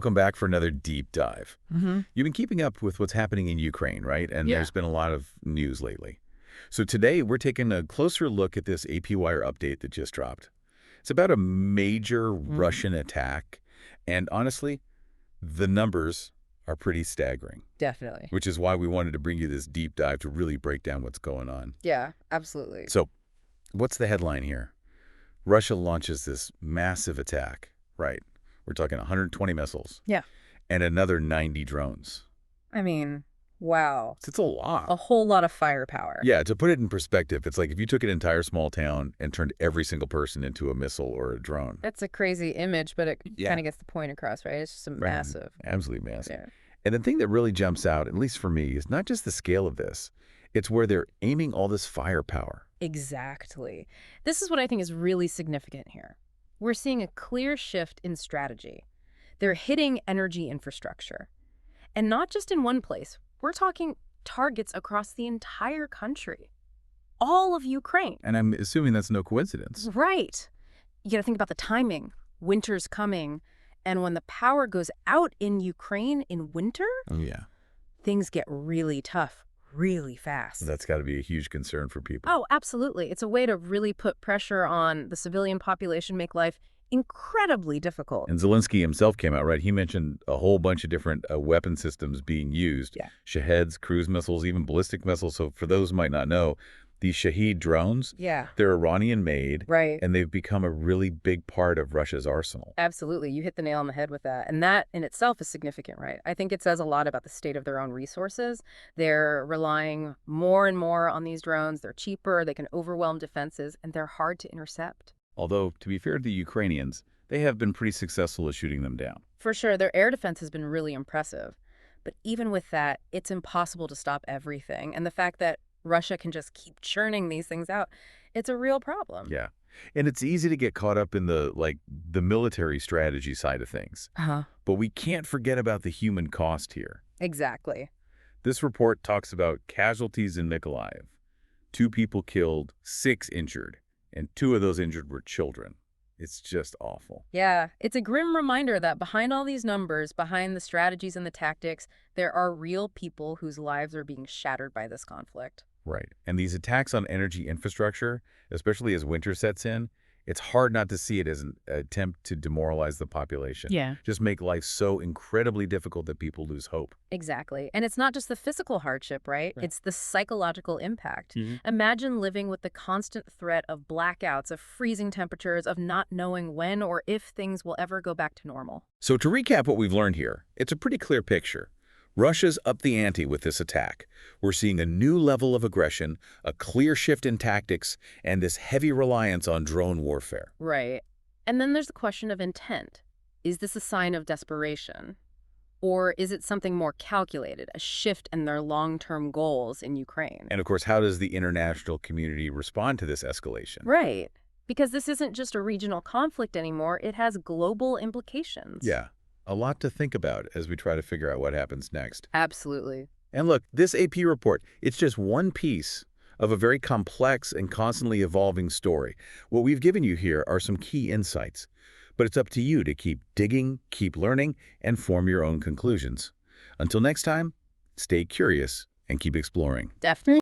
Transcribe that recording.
welcome back for another deep dive. Mm-hmm. You've been keeping up with what's happening in Ukraine, right? And Yeah. there's been a lot of news lately. So today we're taking a closer look at this AP Wire update that just dropped. It's about a major Russian attack. And honestly, the numbers are pretty staggering. Definitely. Which is why we wanted to bring you this deep dive to really break down what's going on. Yeah, absolutely. So what's the headline here? Russia launches this massive attack, right? We're talking 120 missiles. Yeah. And another 90 drones. I mean, wow. It's a lot. A whole lot of firepower. Yeah, to put it in perspective, it's like if you took an entire small town and turned every single person into a missile or a drone. That's a crazy image, but it kind of gets the point across, right? It's just a massive. Absolutely massive. Yeah. And the thing that really jumps out, at least for me, is not just the scale of this. It's where they're aiming all this firepower. Exactly. This is what I think is really significant here. We're seeing a clear shift in strategy. They're hitting energy infrastructure. And not just in one place. We're talking targets across the entire country. All of Ukraine. And I'm assuming that's no coincidence. Right. You got to think about the timing. Winter's coming. And when the power goes out in Ukraine in winter, things get really tough really fast. That's got to be a huge concern for people. Oh, absolutely. It's a way to really put pressure on the civilian population, make life incredibly difficult. And Zelensky himself came out, right? He mentioned a whole bunch of different weapon systems being used. Yeah. Shaheds, cruise missiles, even ballistic missiles. So for those who might not know, these Shahed drones, they're Iranian-made, right? And they've become a really big part of Russia's arsenal. Absolutely. You hit the nail on the head with that. And that in itself is significant, right? I think it says a lot about the state of their own resources. They're relying more and more on these drones. They're cheaper, they can overwhelm defenses, and they're hard to intercept. Although, to be fair to the Ukrainians, they have been pretty successful at shooting them down. For sure, their air defense has been really impressive. But even with that, it's impossible to stop everything. And the fact that Russia can just keep churning these things out, it's a real problem. Yeah. And it's easy to get caught up in the military strategy side of things. But we can't forget about the human cost here. Exactly. This report talks about casualties in Mykolaiv. 2 people killed, 6 injured, and 2 of those injured were children. It's just awful. Yeah, it's a grim reminder that behind all these numbers, behind the strategies and the tactics, there are real people whose lives are being shattered by this conflict. Right. And these attacks on energy infrastructure, especially as winter sets in, it's hard not to see it as an attempt to demoralize the population. Yeah. Just make life so incredibly difficult that people lose hope. Exactly. And it's not just the physical hardship, right? It's the psychological impact. Imagine living with the constant threat of blackouts, of freezing temperatures, of not knowing when or if things will ever go back to normal. So to recap what we've learned here, it's a pretty clear picture. Russia's upped the ante with this attack. We're seeing a new level of aggression, a clear shift in tactics, and this heavy reliance on drone warfare. Right. And then there's the question of intent. Is this a sign of desperation? Or is it something more calculated, a shift in their long-term goals in Ukraine? And of course, how does the international community respond to this escalation? Right. Because this isn't just a regional conflict anymore, it has global implications. Yeah. A lot to think about as we try to figure out what happens next. Absolutely. And look, this AP report, it's just one piece of a very complex and constantly evolving story. What we've given you here are some key insights, but it's up to you to keep digging, keep learning, and form your own conclusions. Until next time, stay curious and keep exploring. Definitely.